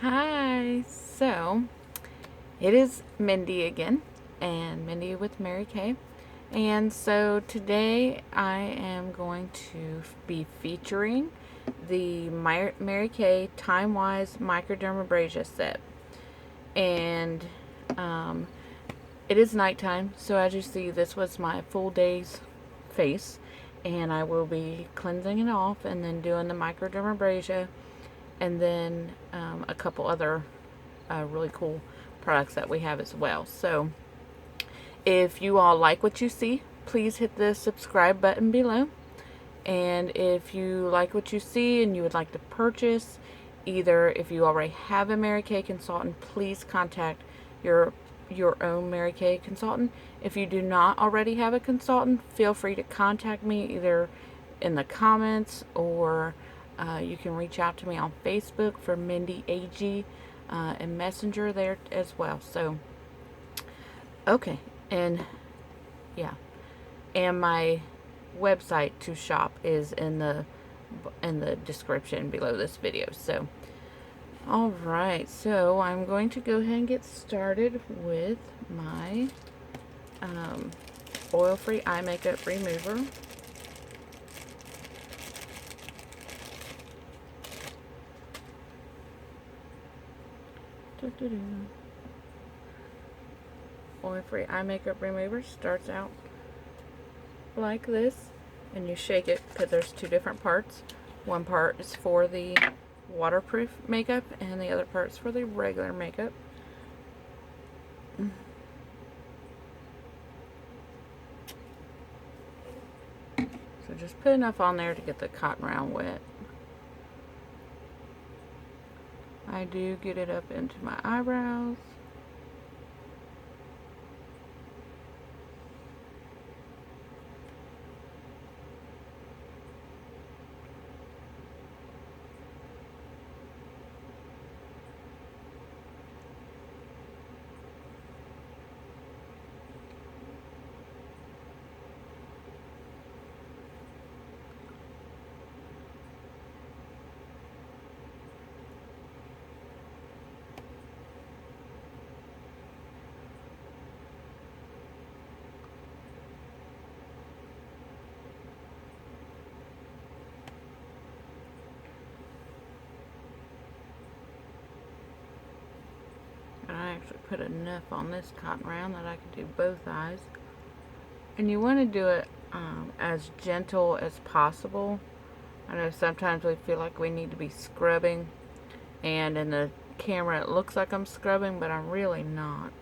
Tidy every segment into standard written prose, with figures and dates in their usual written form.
Hi, so it is Mindy again, and Mindy with Mary Kay. And so today I am going to be featuring the Mary Kay Time-Wise Microdermabrasion Set. And it is nighttime, so as you see, this was my full day's face. And I will be cleansing it off and then doing the microdermabrasion and then a couple other really cool products that we have as well. So if you all like what you see, please hit the subscribe button below. And if you like what you see and you would like to purchase, either if you already have a Mary Kay consultant, please contact your own Mary Kay consultant. If you do not already have a consultant, feel free to contact me either in the comments or you can reach out to me on Facebook for Mindy AG and Messenger there as well. So, okay, and yeah, and my website to shop is in the description below this video. So, all right, so I'm going to go ahead and get started with my oil-free eye makeup remover. Oil-free eye makeup remover starts out like this, and you shake it because there's two different parts. One part is for the waterproof makeup and the other part's for the regular makeup. So just put enough on there to get the cotton round wet. I do get it up into my eyebrows. I actually put enough on this cotton round that I can do both eyes. And you want to do it as gentle as possible. I know sometimes we feel like we need to be scrubbing, and in the camera it looks like I'm scrubbing, but I'm really not.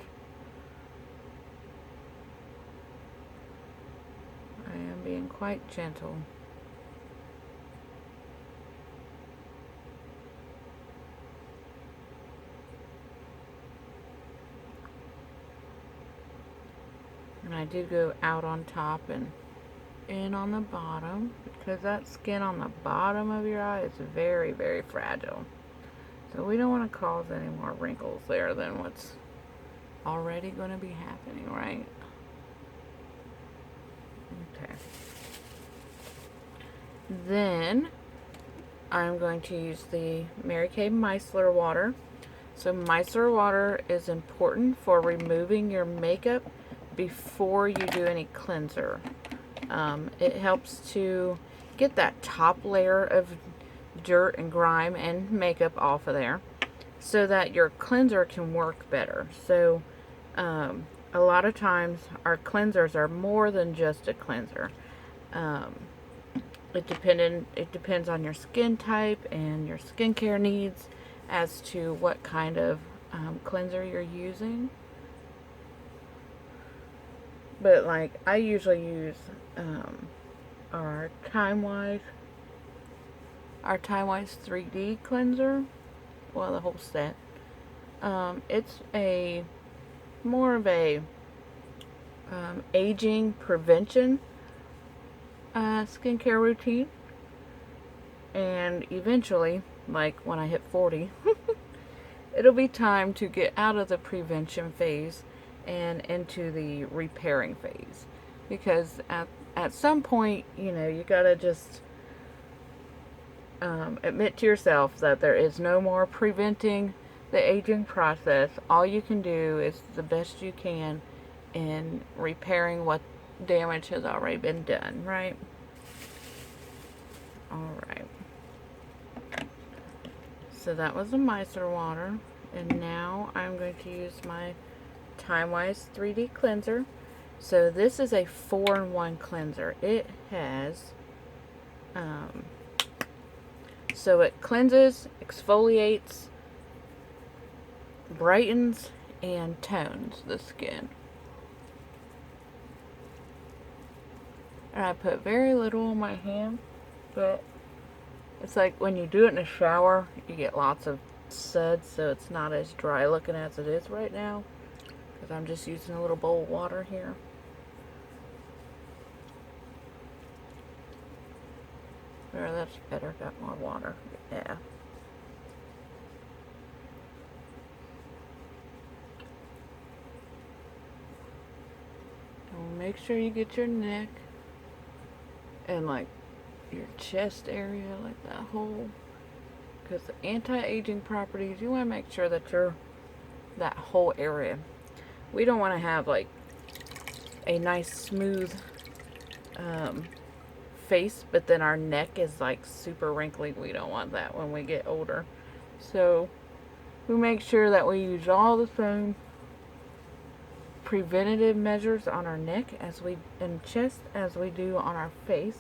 I am being quite gentle. And I do go out on top and in on the bottom, because that skin on the bottom of your eye is very, very fragile. So we don't want to cause any more wrinkles there than what's already going to be happening, right? Okay. Then I'm going to use the Mary Kay Micellar water. So micellar water is important for removing your makeup before you do any cleanser. It helps to get that top layer of dirt and grime and makeup off of there so that your cleanser can work better. So a lot of times our cleansers are more than just a cleanser. It depends on your skin type and your skincare needs as to what kind of cleanser you're using. But like I usually use our Time-Wise 3D cleanser. Well, the whole set. It's a more of a aging prevention skincare routine, and eventually, like when I hit 40, it'll be time to get out of the prevention phase and into the repairing phase, because at some point, you know, you gotta just admit to yourself that there is no more preventing, the aging process, all you can do is the best you can in repairing what damage has already been done, right? Alright. So that was the micellar water. And now I'm going to use my Time-Wise 3D cleanser. So this is a 4-in-1 cleanser. It has, so it cleanses, exfoliates, brightens, and tones the skin. And I put very little on my hand, but it's like when you do it in a shower, you get lots of suds, so it's not as dry looking as it is right now, because I'm just using a little bowl of water here. There, that's better, got more water, yeah. And make sure you get your neck and like your chest area, like that whole, because the anti-aging properties, you want to make sure that you're that whole area. We don't want to have like a nice smooth face, but then our neck is like super wrinkly. We don't want that when we get older. So we make sure that we use all the same preventative measures on our neck and chest as we do on our face.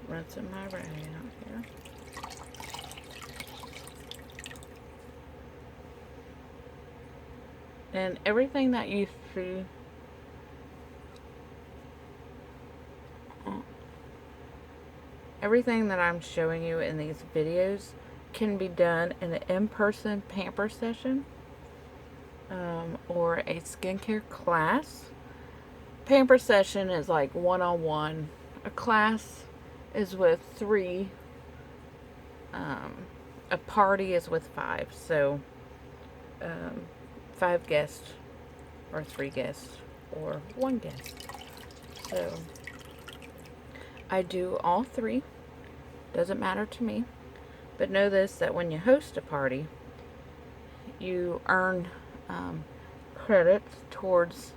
Rinsing my rag out here. And everything that you see everything that I'm showing you in these videos can be done in an in-person pamper session or a skincare class. Pamper session is like one-on-one. A class is with 3. A party is with 5. So 5 guests or 3 guests or 1 guest. So I do all 3. Doesn't matter to me. But know this, that when you host a party, you earn credits towards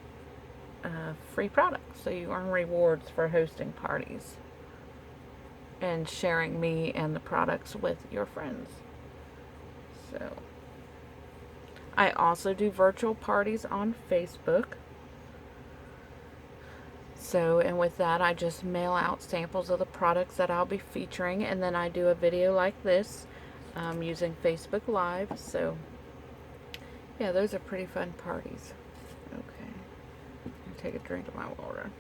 free products. So you earn rewards for hosting parties and sharing me and the products with your friends. So I also do virtual parties on Facebook. So, and with that, I just mail out samples of the products that I'll be featuring, and then I do a video like this using Facebook Live. So, yeah, those are pretty fun parties. Okay, I'll take a drink of my water.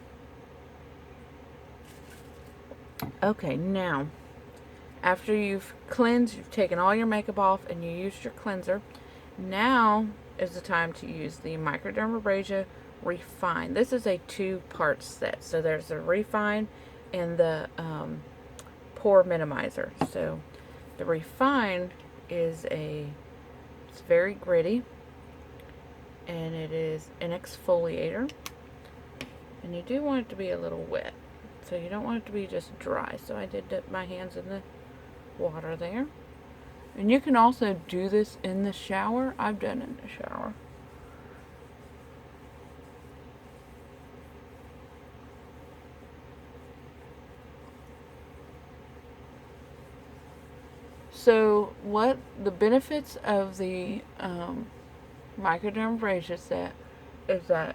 Okay, now, after you've cleansed, you've taken all your makeup off, and you used your cleanser, now is the time to use the Microdermabrasion Refine. This is a 2-part set. So there's the Refine and the Pore Minimizer. So the Refine is it's very gritty, and it is an exfoliator. And you do want it to be a little wet. So you don't want it to be just dry. So I did dip my hands in the water there. And you can also do this in the shower. I've done it in the shower. So what the benefits of the Microdermabrasion Set is that,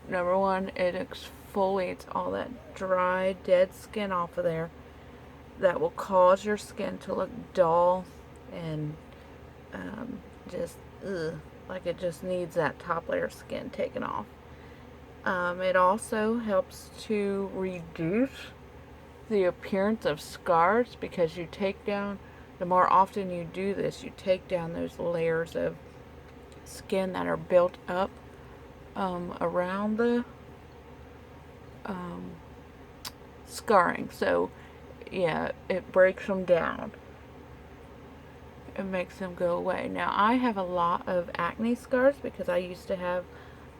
number 1, it exfoliates all that dry, dead skin off of there that will cause your skin to look dull and just like it just needs that top layer of skin taken off. It also helps to reduce the appearance of scars, because you take down, the more often you do this, you take down those layers of skin that are built up around the scarring. So yeah, it breaks them down. it makes them go away. Now, I have a lot of acne scars because I used to have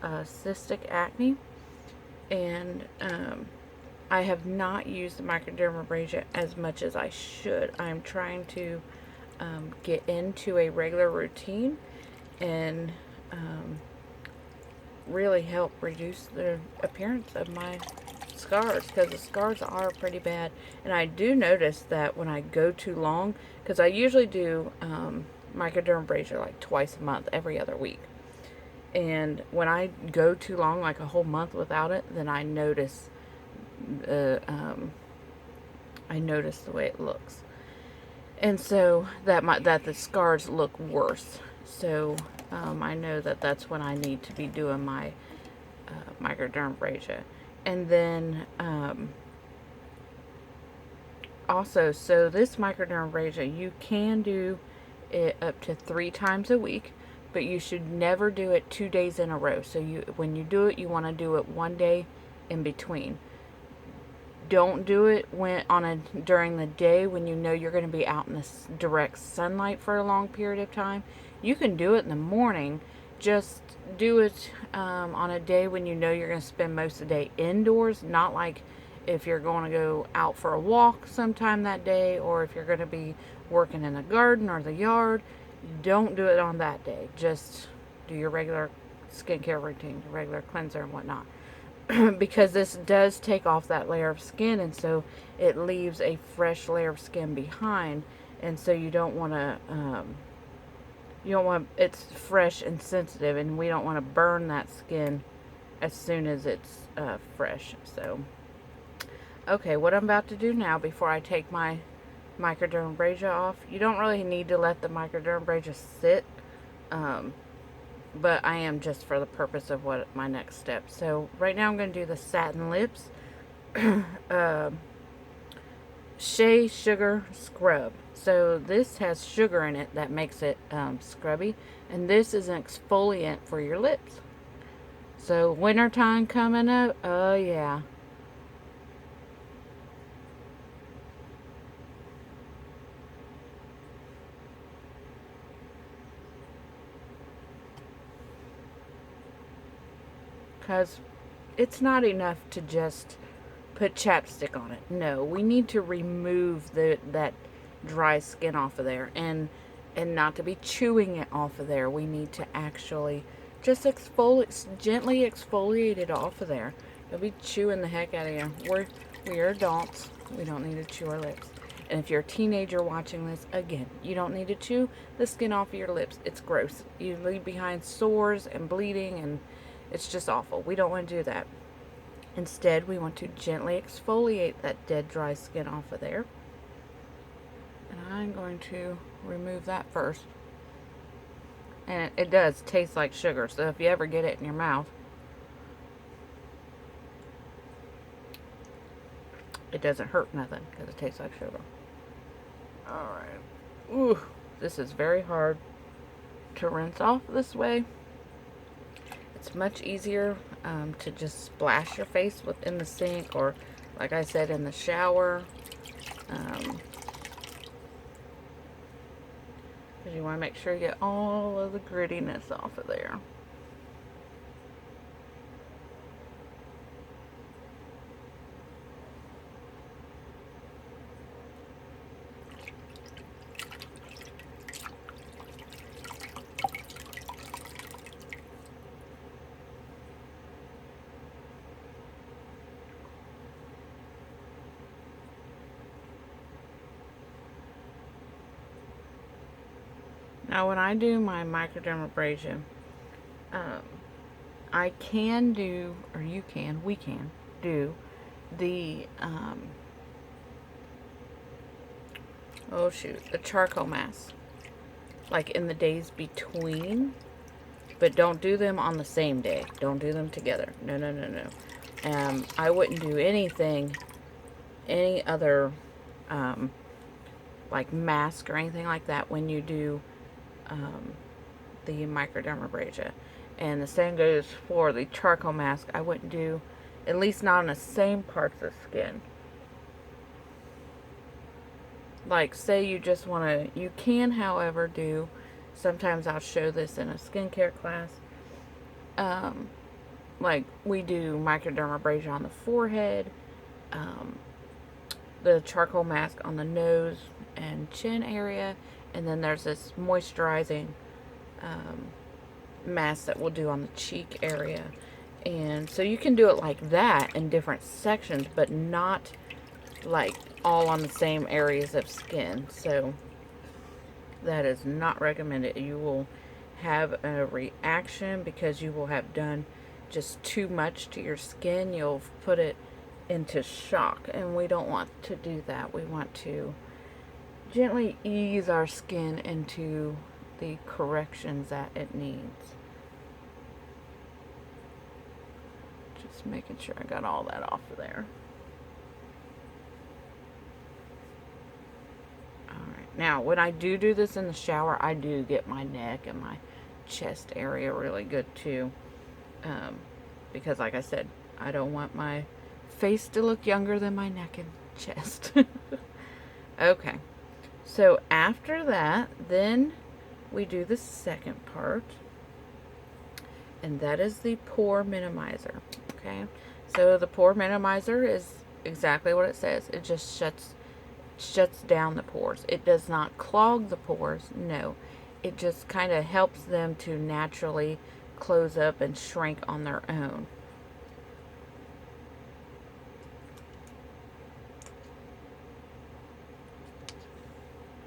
cystic acne, and I have not used the microdermabrasion as much as I should. I'm trying to get into a regular routine and really help reduce the appearance of my scars, because the scars are pretty bad. And I do notice that when I go too long, because I usually do microdermabrasion like twice a month, every other week. And when I go too long, like a whole month without it, then I notice the way it looks, and so that the scars look worse. So I know that that's when I need to be doing my microdermabrasion. And then also, so this microdermabrasion, you can do it up to 3 times a week, but you should never do it 2 days in a row. So when you do it, you want to do it 1 day in between. Don't do it during the day when you know you're going to be out in the direct sunlight for a long period of time. You can do it in the morning. Just do it on a day when you know you're going to spend most of the day indoors. Not like if you're going to go out for a walk sometime that day, or if you're going to be working in the garden or the yard. Don't do it on that day. Just do your regular skincare routine, your regular cleanser and whatnot. Because this does take off that layer of skin, and so it leaves a fresh layer of skin behind, and so you don't want it's fresh and sensitive, and we don't want to burn that skin as soon as it's fresh. So okay, what I'm about to do now, before I take my microdermabrasion off, you don't really need to let the microdermabrasion sit, but I am, just for the purpose of what my next step. So right now I'm going to do the Satin Lips Shea Sugar Scrub. So this has sugar in it that makes it scrubby, and this is an exfoliant for your lips. So wintertime coming up, oh yeah. Because it's not enough to just put chapstick on it. No, we need to remove that dry skin off of there, and not to be chewing it off of there. We need to actually just gently exfoliate it off of there. You'll be chewing the heck out of you. We're adults. We don't need to chew our lips. And if you're a teenager watching this, again, you don't need to chew the skin off of your lips. It's gross. You leave behind sores and bleeding, and it's just awful. We don't want to do that. Instead, we want to gently exfoliate that dead, dry skin off of there. And I'm going to remove that first. And it does taste like sugar, so if you ever get it in your mouth, it doesn't hurt nothing because it tastes like sugar. Alright. Ooh, this is very hard to rinse off this way. It's much easier to just splash your face in the sink, or like I said, in the shower. Because you want to make sure you get all of the grittiness off of there. Now, when I do my microdermabrasion, I can do, or we can do the, the charcoal mask, like in the days between, but don't do them on the same day. Don't do them together. No, no, no, no. I wouldn't do any other, like mask or anything like that when you do the microdermabrasion. And the same goes for the charcoal mask. I wouldn't do, at least not on the same parts of the skin. like say you just want to, you can, however, do, sometimes I'll show this in a skincare class, like we do microdermabrasion on the forehead, um, the charcoal mask on the nose and chin area, and then there's this moisturizing mask that we'll do on the cheek area. And so you can do it like that in different sections, but not like all on the same areas of skin. So that is not recommended. You will have a reaction because you will have done just too much to your skin. You'll put it into shock, and we don't want to do that. We want to gently ease our skin into the corrections that it needs. Just making sure I got all that off of there. Alright, now when I do this in the shower, I do get my neck and my chest area really good too. Because like I said, I don't want my face to look younger than my neck and chest. Okay, so after that, then we do the second part, and that is the pore minimizer. Okay, so the pore minimizer is exactly what it says. It just shuts down the pores. It does not clog the pores, no. It just kind of helps them to naturally close up and shrink on their own.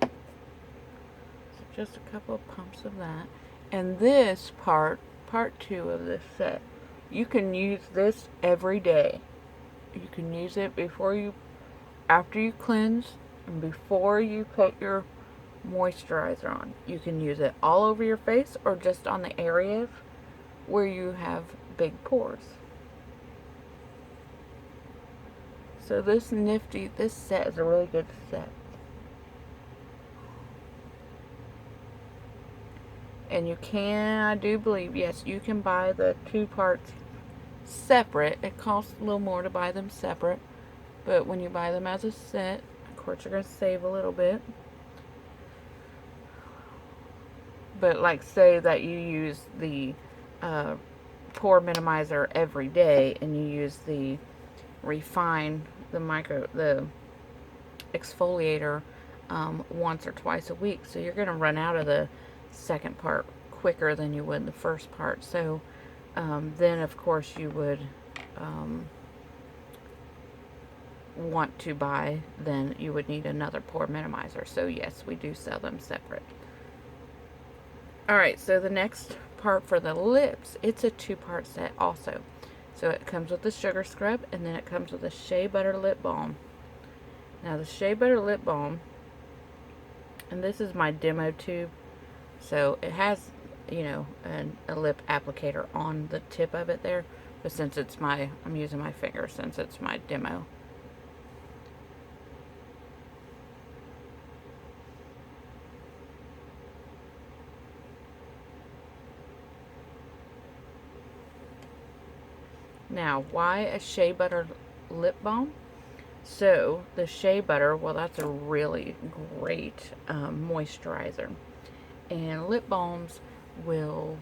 So just a couple of pumps of that. And this part 2 of this set, you can use this every day. You can use it after you cleanse and before you put your moisturizer on. You can use it all over your face or just on the areas where you have big pores. So this set is a really good set. And you can, I do believe, yes, you can buy the 2 parts separate. It costs a little more to buy them separate, but when you buy them as a set, of course you're going to save a little bit. But like say that you use the pore minimizer every day, and you use the the exfoliator once or twice a week, so you're going to run out of the second part quicker than you would the first part. So then of course you would want to buy, then you would need another pore minimizer. So yes, we do sell them separate. Alright, so the next part for the lips, it's a 2-part set also. So it comes with the sugar scrub, and then it comes with a shea butter lip balm. Now the shea butter lip balm, and this is my demo tube, so it has, you know, a lip applicator on the tip of it there, but since it's I'm using my finger since it's my demo. Now, why a shea butter lip balm? So, the shea butter, well, that's a really great moisturizer. And lip balms will,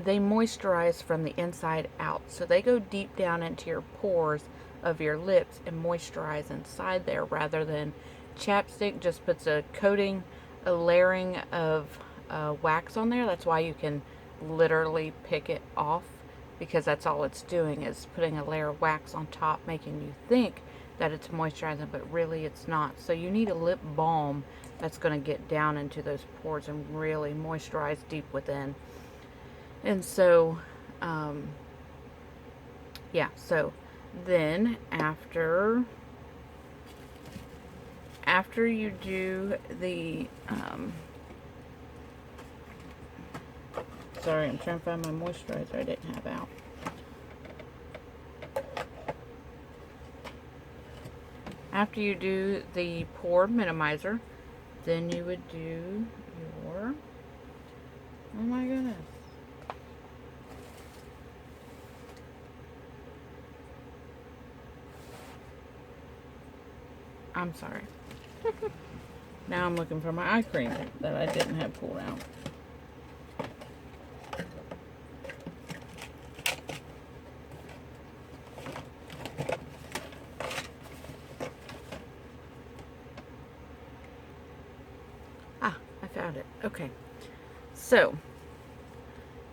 they moisturize from the inside out. So, they go deep down into your pores of your lips and moisturize inside there, rather than chapstick just puts a coating, a layering of wax on there. That's why you can literally pick it off, because that's all it's doing, is putting a layer of wax on top, making you think that it's moisturizing, but really it's not. So you need a lip balm that's going to get down into those pores and really moisturize deep within. And so yeah, so then after you do the sorry, I'm trying to find my moisturizer I didn't have out. After you do the pore minimizer, then you would do your, oh my goodness. I'm sorry. Now I'm looking for my eye cream that I didn't have pulled out. Ah, I found it. Okay. So,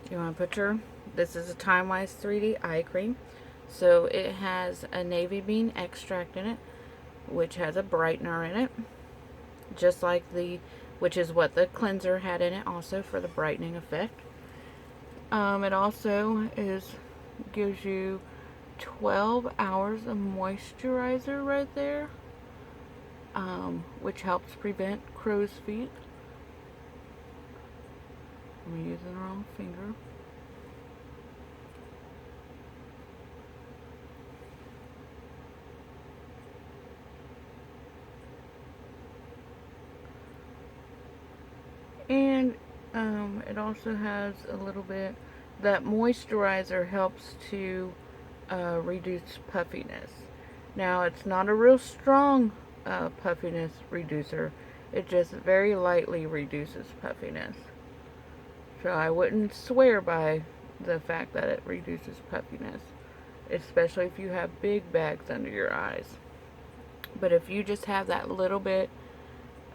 you want to put this is a Time Wise 3D eye cream. So it has a navy bean extract in it, which has a brightener in it, just like which is what the cleanser had in it also for the brightening effect. It also gives you 12 hours of moisturizer right there, which helps prevent crow's feet. I'm using the wrong finger. And it also has a little bit, that moisturizer helps to reduce puffiness. Now, it's not a real strong puffiness reducer. It just very lightly reduces puffiness. So I wouldn't swear by the fact that it reduces puffiness, especially if you have big bags under your eyes. But if you just have that little bit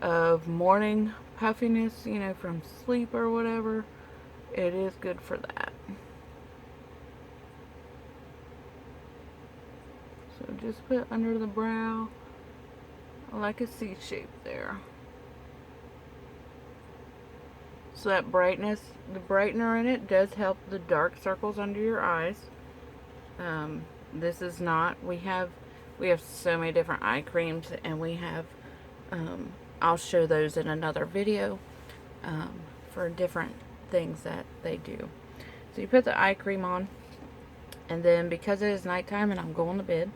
of morning puffiness, you know, from sleep or whatever, it is good for that. So just put under the brow like a C shape there. So that brightness, the brightener in it does help the dark circles under your eyes. This is not, we have so many different eye creams, and we have, I'll show those in another video, for different things that they do. So you put the eye cream on, and then because it is nighttime and I'm going to bed,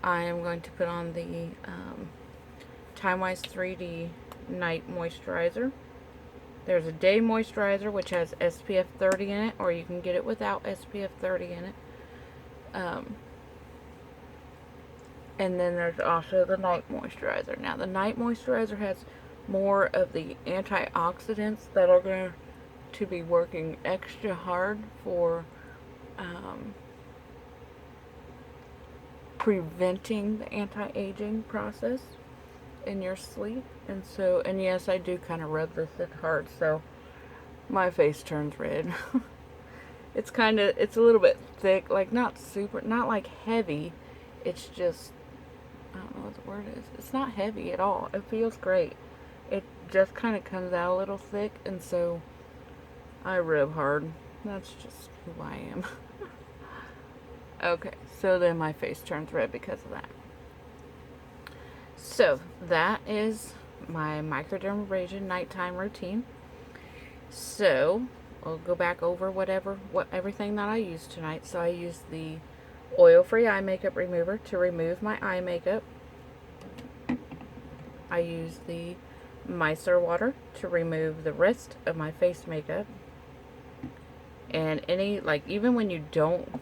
I am going to put on the Time Wise 3D Night Moisturizer. There's a day moisturizer which has SPF 30 in it, or you can get it without SPF 30 in it. And then there's also the night moisturizer. Now the night moisturizer has more of the antioxidants that are going to be working extra hard for preventing the anti-aging process in your sleep. And so, and yes, I do kind of rub this in hard, so my face turns red. It's a little bit thick, like not like heavy. It's just, I don't know what the word is. It's not heavy at all. It feels great. It just kind of comes out a little thick, and so I rub hard. That's just who I am. Okay, so then my face turns red because of that. So that is my microdermabrasion nighttime routine. So I'll go back over everything that I used tonight. So I used the oil-free eye makeup remover to remove my eye makeup. I used the micellar water to remove the rest of my face makeup. And even when you don't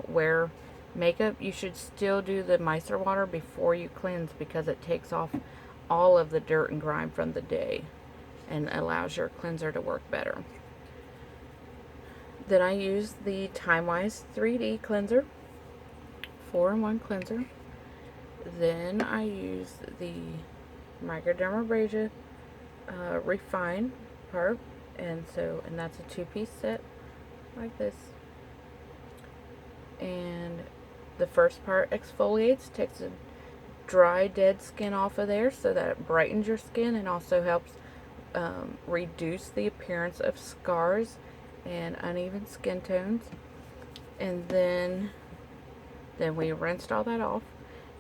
wear makeup, you should still do the micellar water before you cleanse, because it takes off all of the dirt and grime from the day and allows your cleanser to work better. Then I used the Time Wise 3D cleanser, 4-in-1 cleanser. Then I used the Microdermabrasion Refine part, and that's a 2-piece set like this. And the first part exfoliates, takes the dry, dead skin off of there so that it brightens your skin and also helps reduce the appearance of scars and uneven skin tones. And then we rinsed all that off,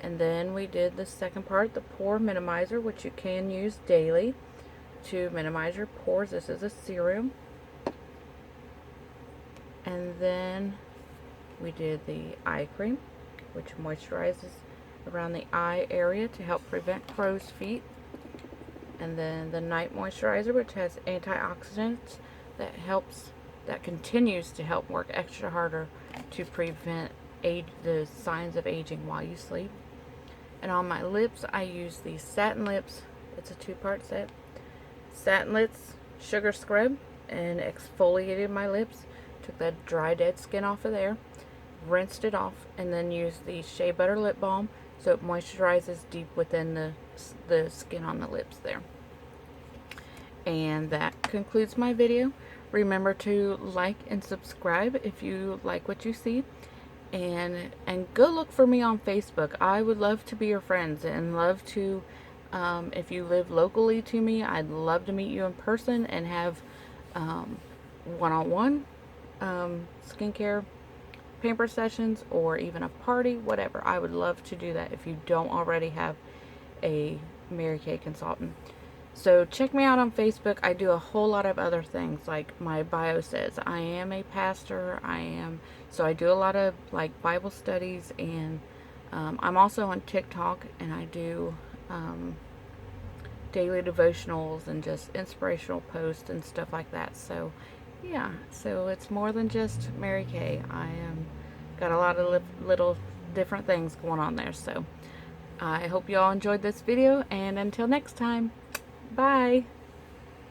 and then we did the second part, the pore minimizer, which you can use daily to minimize your pores. This is a serum. And then we did the eye cream, which moisturizes around the eye area to help prevent crow's feet. And then the night moisturizer, which has antioxidants that continues to help work extra harder to prevent the signs of aging while you sleep. And on my lips, I use the Satin Lips, it's a 2-part set, Satin Lips Sugar Scrub, and exfoliated my lips. Took that dry, dead skin off of there, rinsed it off, and then used the Shea Butter Lip Balm so it moisturizes deep within the skin on the lips there. And that concludes my video. Remember to like and subscribe if you like what you see. And go look for me on Facebook. I would love to be your friends and love to, if you live locally to me, I'd love to meet you in person and have one-on-one skincare pamper sessions, or even a party, whatever. I would love to do that if you don't already have a Mary Kay consultant. So check me out on Facebook. I do a whole lot of other things, like my bio says. I am a pastor. So I do a lot of like Bible studies, and I'm also on TikTok, and I do daily devotionals and just inspirational posts and stuff like that. So yeah, so it's more than just Mary Kay. I got a lot of little different things going on there. So I hope you all enjoyed this video, and until next time, bye.